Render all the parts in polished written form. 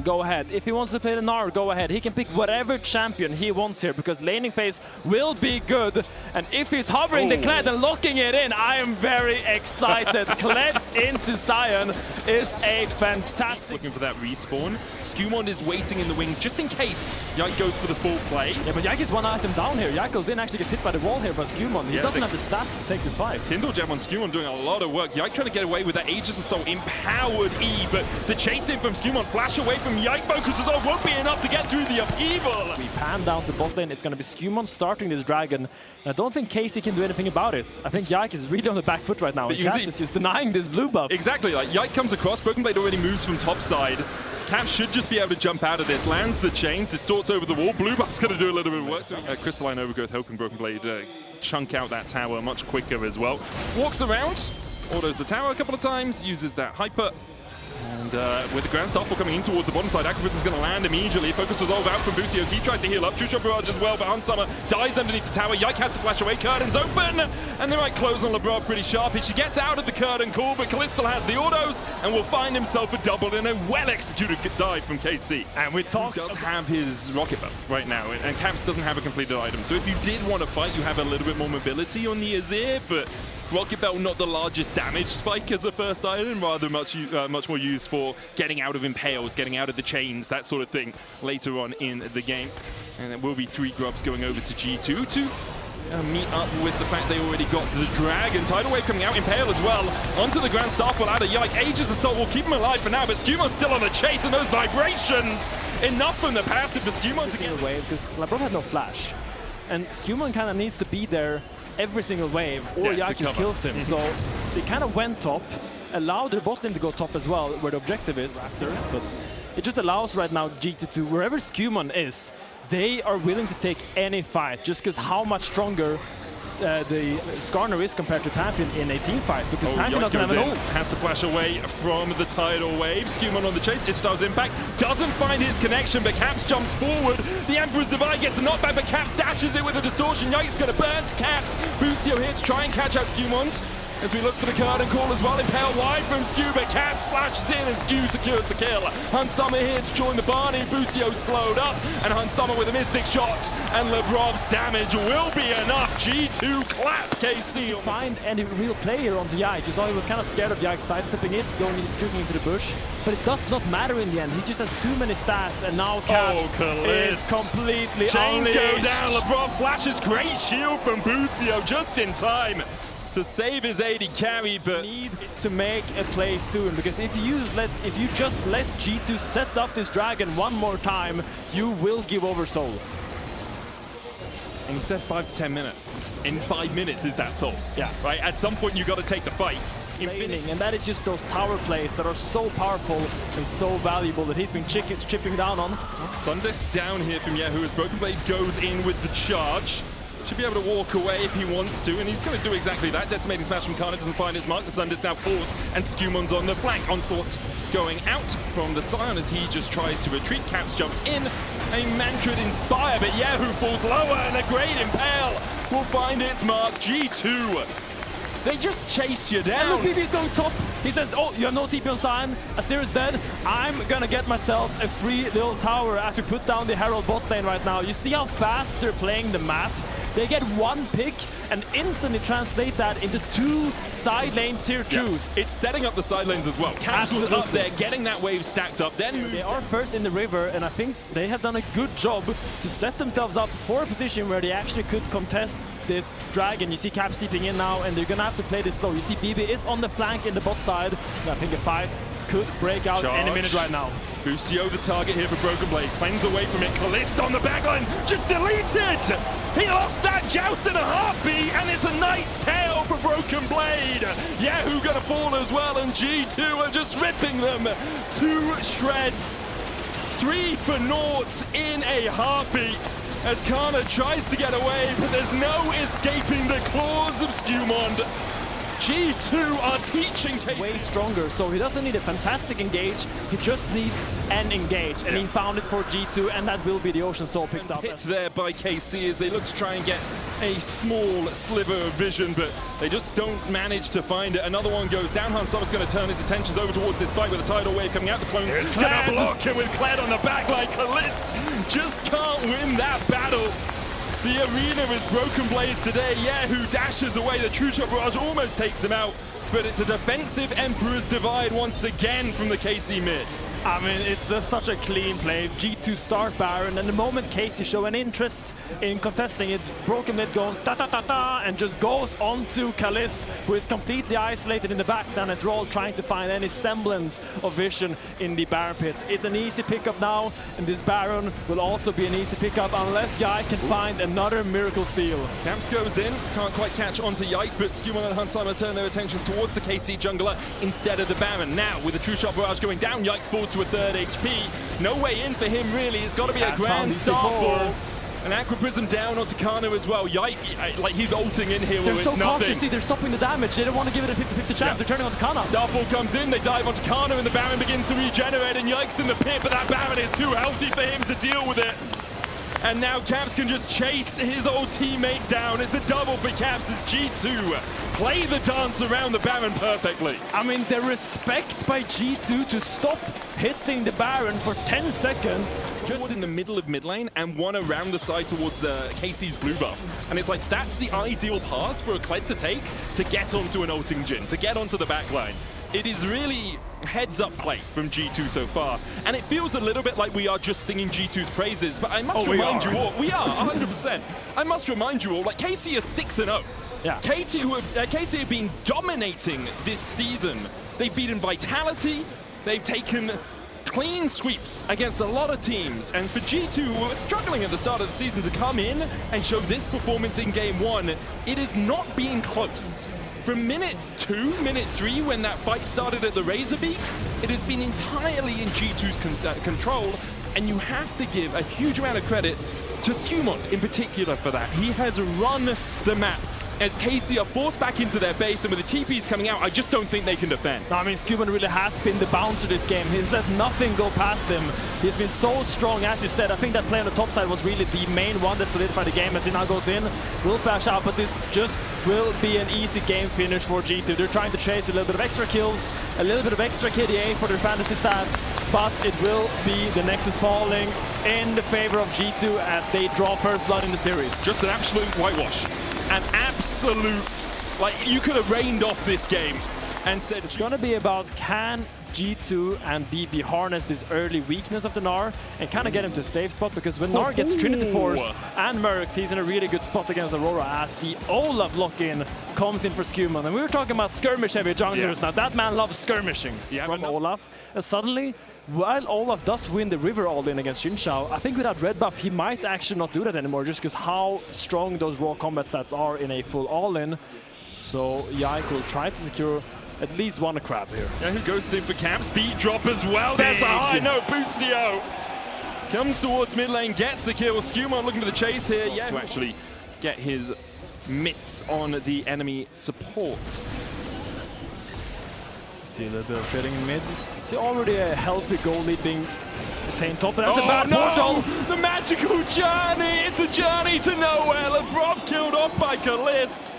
go ahead. If he wants to play the Gnar, go ahead. He can pick whatever champion he wants here because laning phase will be good. And if he's hovering the Kled and locking it in, I am very excited. Kled into Sion is a fantastic... Looking for that respawn. Skumond is waiting in the wings just in case Yike goes for the full play. Yeah, but Yike is one item down here. Yike goes in, actually gets hit by the wall here by Skumond. He doesn't have the stats to take this fight. Kindle Gem on Skumond doing a lot of work. Yike trying to get away with that Aegis Assault empowered E, but the chasing from Skumond, flash away from Yike focus as well, won't be enough to get through the upheaval. We pan down to bot lane. It's going to be Skumond starting this dragon. And I don't think Casey can do anything about it. I think Yike is really on the back foot right now. And Caps is just denying this blue buff. Exactly, like Yike comes across, Broken Blade already moves from top side. Caps should just be able to jump out of this, lands the chains, distorts over the wall. Blue buff's going to do a little bit of work. So, Crystalline Overgrowth helping Broken Blade chunk out that tower much quicker as well. Walks around, autos the tower a couple of times, uses that hyper. And with the Grand Starfall coming in towards the bottom side, Acrophysic's going to land immediately. Focus Resolve out from Busios. He tries to heal up. True Shot Barrage as well, but Unsummer dies underneath the tower. Yike has to flash away. Curtain's open, and they might close on LeBron pretty sharpish. She gets out of the curtain call, but Callisto has the autos and will find himself a double in a well-executed dive from KC. And we talk does have his rocket belt right now, and Caps doesn't have a completed item. So if you did want to fight, you have a little bit more mobility on the Azir, but Rocket Belt not the largest damage spike as a first item, rather much more used for getting out of impales, getting out of the chains, that sort of thing later on in the game. And there will be 3 grubs going over to G2 to meet up with the fact they already got the Dragon. Tidal Wave coming out, Impale as well. Onto the Grand Starfall out of Yike. Aegis Assault will keep him alive for now, but Skumond's still on the chase, and those vibrations! Enough from the passive for Skumond to get away. Because LeBron had no flash. And Skumond kind of needs to be there every single wave, or Yike just kills him. So they kind of went top, allowed their bot lane to go top as well, where the objective is Raptors, but it just allows right now G2 to, wherever Skumond is, they are willing to take any fight, just because how much stronger the Skarner is compared to Pantheon in a team fight, because Pantheon doesn't have an ult. Has to flash away from the tidal wave. Skumond on the chase. Ishtar's impact doesn't find his connection, but Caps jumps forward. The Emperor's Divide gets the knockback, but Caps dashes it with a distortion. Yike's going to burn Caps. Busio here to try and catch out Skumond. As we look for the curtain call as well, Impale wide from Skew, but Cat splashes in and Skew secures the kill. Hunsummer here to join the Barney. Busio slowed up, and Hunsummer with a mystic shot, and Lebrov's damage will be enough. G2 clap KC. Find any real player onto Yike. You saw he was kind of scared of Yike sidestepping it, juking into the bush, but it does not matter in the end. He just has too many stats, and now Caps is completely Chains unleashed. go down. Lebrov flashes great shield from Busio just in time to save his AD carry, but need to make a play soon, because if you just let G2 set up this dragon one more time, you will give over soul. And you said 5 to 10 minutes. In 5 minutes is that soul. Yeah. Right? At some point you got to take the fight. And that is just those tower plays that are so powerful and so valuable that he's been chipping down on. Sundisk down here from Yahoo as Broken Blade goes in with the charge. Should be able to walk away if he wants to, and he's going to do exactly that. Decimating Smash from Karna doesn't find his mark. The Sundisk now falls, and Skumond's on the flank. Onslaught going out from the Scion as he just tries to retreat. Caps jumps in. A Mantrid Inspire, but Yahoo falls lower, and a great Impale will find its mark. G2. They just chase you down. And the Pv's going top. He says, oh, you have no TP on Sion. Azir is dead. I'm going to get myself a free little tower as we put down the Herald bot lane right now. You see how fast they're playing the map? They get one pick and instantly translate that into 2 side lane tier 2s. Yeah. It's setting up the side lanes as well. Caps was up there, getting that wave stacked up. Then they are first in the river, and I think they have done a good job to set themselves up for a position where they actually could contest this dragon. You see Cap sleeping in now, and they're gonna have to play this slow. You see BB is on the flank in the bot side, and I think a fight could break out any minute right now. Busio the target here for Broken Blade. Cleanse away from it. Callisto on the backline. Just deleted! He lost that joust in a heartbeat, and it's a Knight's Tale for Broken Blade. Yahoo gonna fall as well, and G2 are just ripping them to shreds. 3 for naught in a heartbeat as Karna tries to get away, but there's no escaping the claws of Skumond. G2 are teaching KC. Way stronger, so he doesn't need a fantastic engage, he just needs an engage, and he found it for G2, and that will be the Ocean Soul picked up. Hit there by KC as they look to try and get a small sliver of vision, but they just don't manage to find it. Another one goes down. Hansa's going to turn his attentions over towards this fight with a tidal wave coming out. The clones There's gonna Kled. block it with Kled on the back line. Kalist just can't win that battle. The arena is Broken Blades today. Who dashes away. The True Shot Barrage almost takes him out, but it's a defensive Emperor's Divide once again from the KC mid. I mean, it's just such a clean play. G2 start Baron, and the moment KC show an interest in contesting it, Broken Mid going ta-ta-ta-ta, and just goes onto Kalist, who is completely isolated in the back down his role, trying to find any semblance of vision in the Baron pit. It's an easy pickup now, and this Baron will also be an easy pickup unless Yike can find another miracle steal. Camps goes in, can't quite catch onto Yike, but Skewman and Hansheimer turn their attentions towards the KC jungler instead of the Baron. Now, with the True Shot Barrage going down, Yike falls to a third HP. No way in for him, really. It's got to be a grand Starfall. An Aqua Prism down onto Kano as well. Yike, like he's ulting in here. They're so nothing. cautious, they're stopping the damage. They don't want to give it a 50-50 chance. They're turning on Kano. Starfall comes in, they dive onto Kano, and the Baron begins to regenerate, and Yike's in the pit, but that Baron is too healthy for him to deal with it. And now Caps can just chase his old teammate down. It's a double for Caps as G2 play the dance around the Baron perfectly. I mean, the respect by G2 to stop hitting the Baron for 10 seconds. Just in the middle of mid lane and one around the side towards KC's blue buff. And it's like, that's the ideal path for a Kled to take to get onto an ulting Jhin, to get onto the back line. It is really heads-up play from G2 so far, and it feels a little bit like we are just singing G2's praises, but I must remind you all, we are 100%. I must remind you all, like KC is 6-0. Yeah. KC have been dominating this season. They've beaten Vitality, they've taken clean sweeps against a lot of teams, and for G2, who were struggling at the start of the season to come in and show this performance in Game 1, it has not been close. From minute 2, minute 3, when that fight started at the Razor Beaks, it has been entirely in G2's control, and you have to give a huge amount of credit to Skewman in particular for that. He has run the map as KC are forced back into their base, and with the TPs coming out, I just don't think they can defend. I mean, Skewman really has been the bouncer this game. He's let nothing go past him. He's been so strong, as you said. I think that play on the top side was really the main one that solidified the game as he now goes in. Will flash out, but this just will be an easy game finish for G2. They're trying to chase a little bit of extra kills, a little bit of extra KDA for their fantasy stats, but it will be the Nexus falling in the favor of G2 as they draw first blood in the series. Just an absolute whitewash. An absolute, like, you could have rained off this game and said it's going to be about can G2 and BB harness this early weakness of the Gnar and kind of get him to a safe spot, because when Gnar gets Trinity Force and Mercs, he's in a really good spot against Aurora as the Olaf lock-in comes in for Skewman. And we were talking about skirmish-heavy junglers. Now that man loves skirmishing from Olaf. And suddenly, while Olaf does win the river all-in against Xin Shao, I think without red buff, he might actually not do that anymore, just because how strong those raw combat stats are in a full all-in. So Yike will try to secure at least one crab here. Yeah, who goes in for Caps? Beat drop as well. There's the high note. Busio comes towards mid lane, gets the kill. Skewman looking for the chase here. Yeah, to actually get his mitts on the enemy support. See a little bit of trading in mid. See already a healthy goal lead being attained top, and that's a bad portal. The magical journey. It's a journey to nowhere. LeBron killed off by Kalist.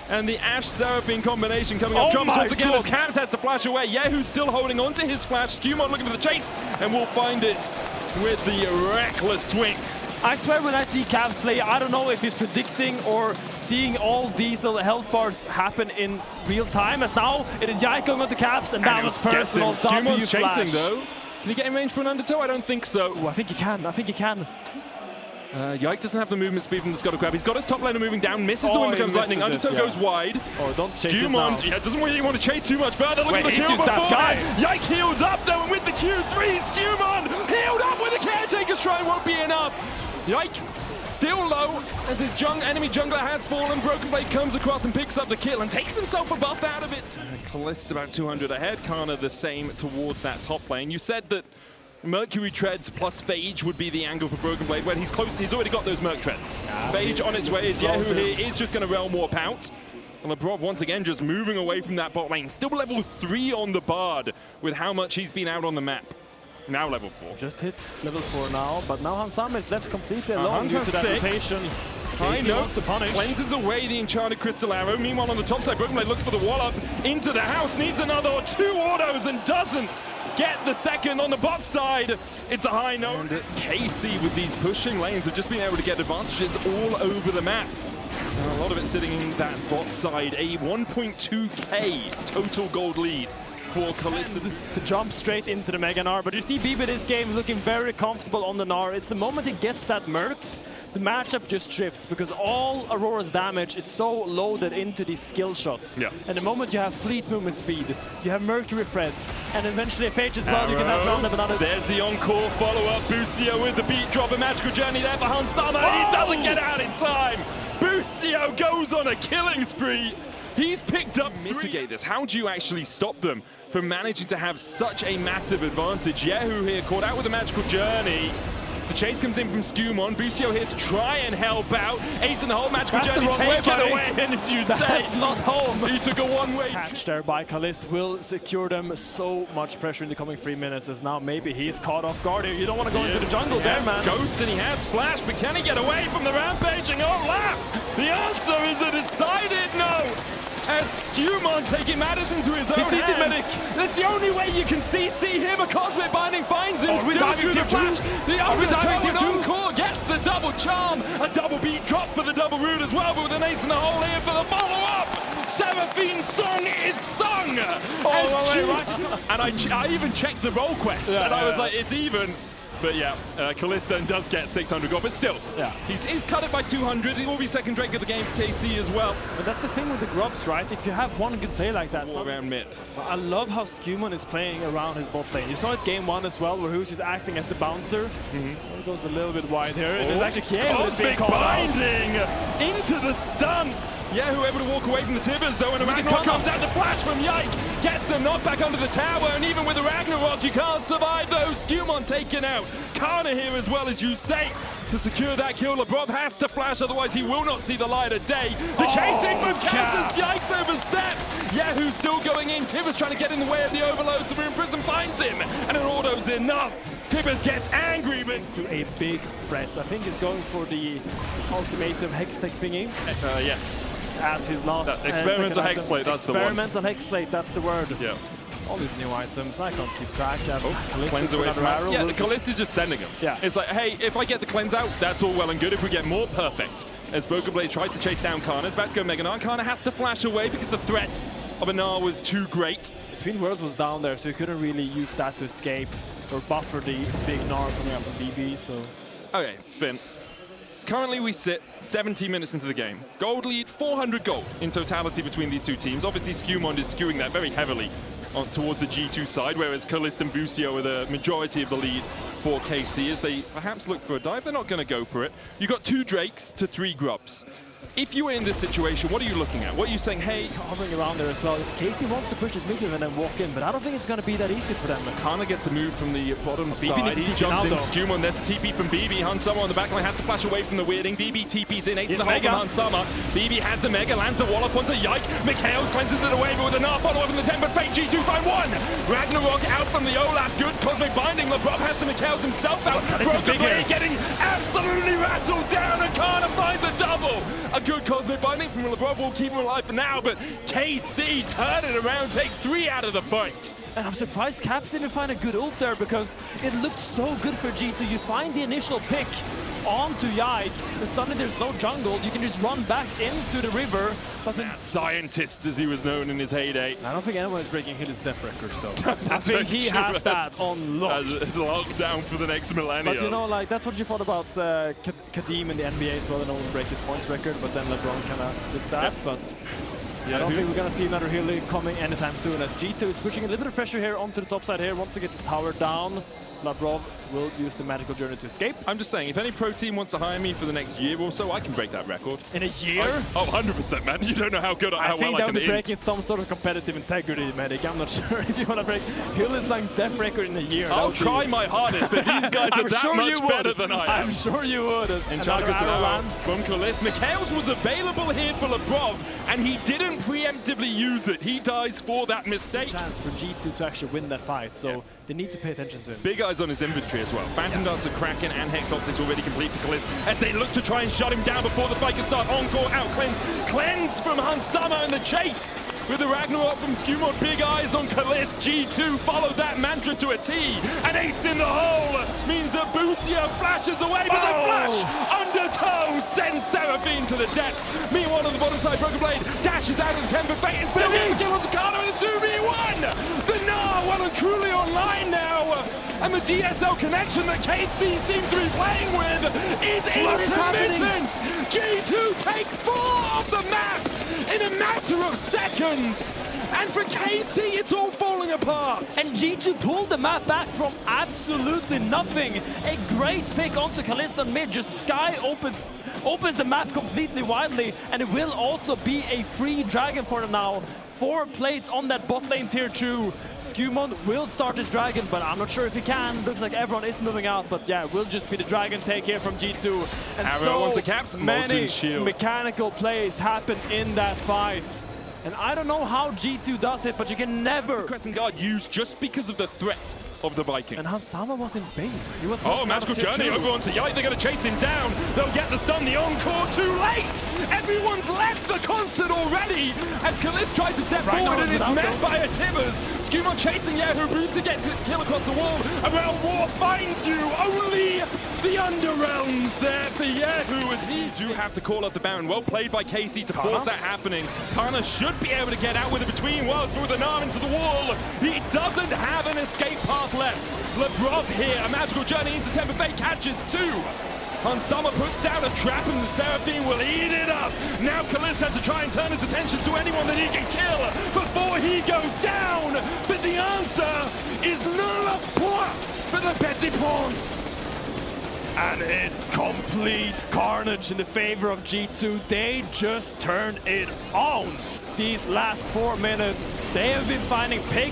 And the Ashe Seraphine combination coming up. Jumps once again as Caps has to flash away. Yehu's still holding on to his flash. Skewman looking for the chase, and we'll find it with the reckless swing. I swear when I see Caps play, I don't know if he's predicting or seeing all these little health bars happen in real time, as now it is Yike going on to Caps, and that was personal W chasing though. Can he get in range for an undertow? I don't think so. Ooh, I think he can. I think he can. Yike doesn't have the movement speed from the Scuttle Crab. He's got his top laner moving down, misses the wind becomes lightning. Undertow goes wide. Oh, don't chase us now. Doesn't really want to chase too much further. Look at the kill before. Yike heals up though, and with the Q3, Skewman healed up with a Caretaker's Shrine won't be enough. Yike still low as his enemy jungler has fallen. Broken Blade comes across and picks up the kill and takes himself a buff out of it. Kalist about 200 ahead. Kana the same towards that top lane. You said that Mercury Treads plus Phage would be the angle for Broken Blade. Well, he's close. He's already got those Merc Treads. Phage on its way as Yehu here is just going to Realm Warp out. And LeBron once again just moving away from that bot lane. Still level 3 on the Bard with how much he's been out on the map. Now level 4. Just hit level 4 now, but now Hansama is left completely alone due to that rotation. I know. Wants to punish. Cleanses away the Enchanted Crystal Arrow. Meanwhile, on the top side, Broken Blade looks for the wall up into the house, needs another 2 autos and doesn't get the second on the bot side. It's a high note. KC with these pushing lanes have just been able to get advantages all over the map. A lot of it sitting in that bot side. A 1.2k total gold lead for Kalista to jump straight into the Mega Gnar. But you see BB this game looking very comfortable on the Gnar. It's the moment he gets that Mercs, the matchup just shifts because all Aurora's damage is so loaded into these skill shots. Yeah. And the moment you have fleet movement speed, you have Mercury threats, and eventually a Phage as well, you can outrun them another. There's the encore follow-up. Busio with the beat drop, a magical journey there for Hansama, and he doesn't get out in time. Busio goes on a killing spree. He's picked up mitigate this. How do you actually stop them from managing to have such a massive advantage? Yehu here caught out with a magical journey. The chase comes in from Skumon. Busio here to try and help out. Ace in the whole magical journey, taken away, and as you say, that's not home. He took a one-way catch there by Kalist will secure them so much pressure in the coming 3 minutes, as now maybe he's caught off guard here. You don't want to go into the jungle there, man. Ghost and he has Splash, but can he get away from the rampaging Olaf? The answer is a decided no. As Skumon taking matters into his own hands. Medic. That's the only way you can CC him. A Cosmic Binding finds him. Still through the flash. The Encore gets the double charm. A double beat drop for the double root as well, but with an ace in the hole here for the follow-up. Seraphine song is sung. And I even checked the roll quest, and I was like, it's even. But yeah, Kalista does get 600 gold, but still, he's cut it by 200. He will be second Drake of the game for KC as well. But that's the thing with the Grubs, right? If you have one good play like that. Around mid. I love how Skumon is playing around his bot lane. You saw it game 1 as well, where Hughes is acting as the bouncer. It goes a little bit wide here. It is actually Cosmic Binding into the stun. Yehu able to walk away from the Tibbers though, and a Ragnarok comes out. The flash from Yike gets the knock back under the tower, and even with the Ragnarok, you can't survive though. Skumon taken out. Kana here as well, as you say, to secure that kill. LeBron has to flash, otherwise he will not see the light of day. The chasing from Kaza's Yikes oversteps. Yehu still going in. Tibbers trying to get in the way of the overloads. The Rune Prison finds him, and an auto's enough. Tibbers gets angry, but to a big threat. I think he's going for the ultimatum Hextech thingy. Yes. As his last experimental hexplate, that's the one. Experimental hexplate, that's the word. Yeah. All these new items, I can't keep track. Cleanse away from arrow. Yeah, the Kalista's just sending them. Yeah. It's like, hey, if I get the cleanse out, that's all well and good. If we get more, perfect. As Broken Blade tries to chase down Kana, it's about to go Mega Gnar. Kana has to flash away because the threat of a Gnar was too great. Between Worlds was down there, so he couldn't really use that to escape or buffer the big Gnar coming up from BB, so... Okay, Finn. Currently we sit 70 minutes into the game. Gold lead, 400 gold in totality between these two teams. Obviously Skumon is skewing that very heavily towards the G2 side, whereas Kalist and Busio are the majority of the lead for KC as they perhaps look for a dive. They're not going to go for it. You've got 2 Drakes to 3 Grubs. If you were in this situation, what are you looking at? What are you saying, hey... Hovering around there as well. Casey wants to push his mid and then walk in, but I don't think it's going to be that easy for them. Kana gets a move from the bottom side. He jumps in, Skumon, there's a TP from BB. Hansama on the backline has to flash away from the weirding. BB TP's in, ace the hole from Hansama. BB has the Mega, lands the wall up onto Yike. Mikhails cleanses it away, but with a Gnar follow up in the 10, but fake G2 find 1. Ragnarok out from the Olaf, good Cosmic Binding. LeBron has the Mikhails himself out. Broken Blade getting absolutely rattled down, and Kana finds a double. A good Cosmic Binding from LeBron will keep him alive for now, but KC turn it around, take 3 out of the fight. And I'm surprised Caps didn't find a good ult there because it looked so good for G2. You find the initial pick onto Yike, and suddenly there's no jungle. You can just run back into the river. But that scientist, as he was known in his heyday. I don't think anyone is breaking his death record, so I think he has that on lock. It's locked down for the next millennium. But you know, like, that's what you thought about Kadim in the NBA as well, and only break his points record, but then LeBron kind of did that. But I don't think we're going to see another healer coming anytime soon, as G2 is pushing a little bit of pressure here onto the top side here, wants to get this tower down. Lavrov will use the magical journey to escape. I'm just saying, if any pro team wants to hire me for the next year or so, I can break that record. In a year? 100%, man. You don't know how good, I how think well that I would can be breaking some sort of competitive integrity, Medic. I'm not sure if you want to break Hylissang's death record in a year. I'll try my hardest, but these guys are that much better than I am. I'm sure you would. And from Kalis. Mikhails was available here for Lavrov, and he didn't preemptively use it. He dies for that mistake. Chance for G2 to actually win that fight, so they need to pay attention to him. Big eyes on his inventory as well. Phantom Dancer, Kraken, and Hex Optics already complete for Kalis as they look to try and shut him down before the fight can start. Encore out, cleanse from Hansama in the chase. With the Ragnarok from Skewmon, big eyes on Kalis. G2 followed that mantra to a T. An ace in the hole means that Busio flashes away, but the flash under toe sends Seraphine to the depths. Meanwhile, on the bottom side, Broken Blade dashes out of the Temper Fate and still gets the kill on Takano in a 2v1. The Gnar well and truly online now. And the DSL connection that KC seems to be playing with is intermittent. G2 take 4 off the map in a matter of seconds. And for KC, it's all falling apart. And G2 pulled the map back from absolutely nothing. A great pick onto Kalista mid. Just Sky opens the map completely widely, and it will also be a free dragon for them now. 4 plates on that bot lane tier 2. Skewmon will start his dragon, but I'm not sure if he can. Looks like everyone is moving out, but yeah, it will just be the dragon take here from G2. And so many mechanical plays happen in that fight. And I don't know how G2 does it, but you can never... Crescent Guard used just because of the threat of the Vikings. And Hansama was in base. He was magical journey over onto Yike. They're going to chase him down. They'll get the stun. The encore too late. Everyone's left the concert already as Kalis tries to step forward and is met by a Tibbers. Skewmon chasing Yahoo. Booster gets his kill across the wall. A Realm War finds you. Only the Underrealms there for Yahoo as he do have to call up the Baron. Well played by KC to force that happening. Kana should be able to get out with it between while through the Gnar into the wall. He doesn't have an escape path left. Lavrov here, a magical journey into Temper Fate catches 2. Hansama puts down a trap and the Seraphine will eat it up. Now Kalis has to try and turn his attention to anyone that he can kill before he goes down. But the answer is null point for the Petit Prince. And it's complete carnage in the favor of G2. They just turned it on these last 4 minutes. They have been finding pick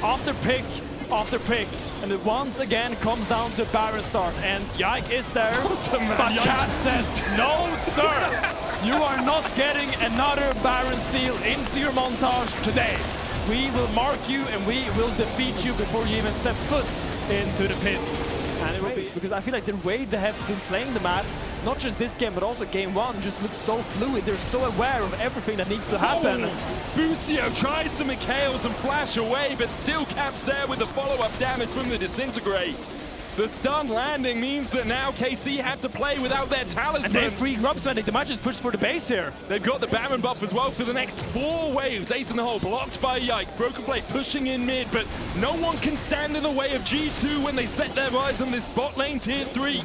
after pick after pick, and it once again comes down to Baron start, and Yike is there, but Cat says, no sir, you are not getting another Baron steal into your montage today. We will mark you and we will defeat you before you even step foot into the pit. And it will be, because I feel like the way they have been playing the map, not just this game, but also game 1, just looks so fluid. They're so aware of everything that needs to happen. Busio tries to Mikhails and flash away, but still caps there with the follow-up damage from the Disintegrate. The stun landing means that now KC have to play without their talisman. And they have free grubs, man. They might just push for the base here. They've got the Baron buff as well for the next 4 waves. Ace in the hole, blocked by Yike. Broken Blade pushing in mid, but no one can stand in the way of G2 when they set their eyes on this bot lane tier 3.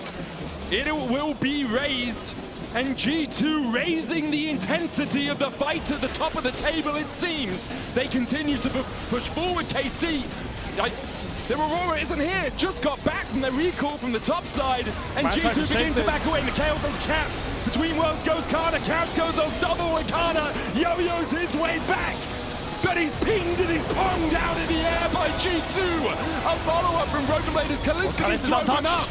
It will be raised, and G2 raising the intensity of the fight at the top of the table, it seems. They continue to push forward, KC. Their Aurora isn't here, just got back from their recall from the top side, and G2 begins to back away. Mikhail does Caps. Between worlds goes Kana, Caps goes unstoppable, and Kana yo-yos his way back. But he's pinged and he's ponged out in the air by G2. A follow-up from Broken Blade as Kalis is open up.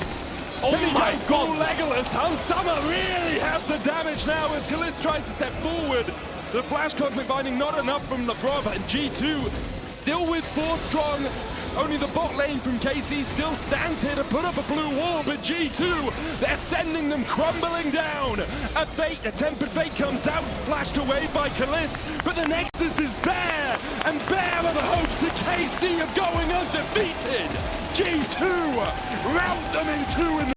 Oh my god, Legolas! Hansama really has the damage now as Kalis tries to step forward. The Flash Cosmic Binding not enough from Lavrov, and G2 still with 4 strong. Only the bot lane from KC still stands here to put up a blue wall, but G2, they're sending them crumbling down. A Tempered Fate comes out, flashed away by Kalis, but the Nexus is bare, and bare are the hopes of KC of going undefeated. G2 rout them in 2 in the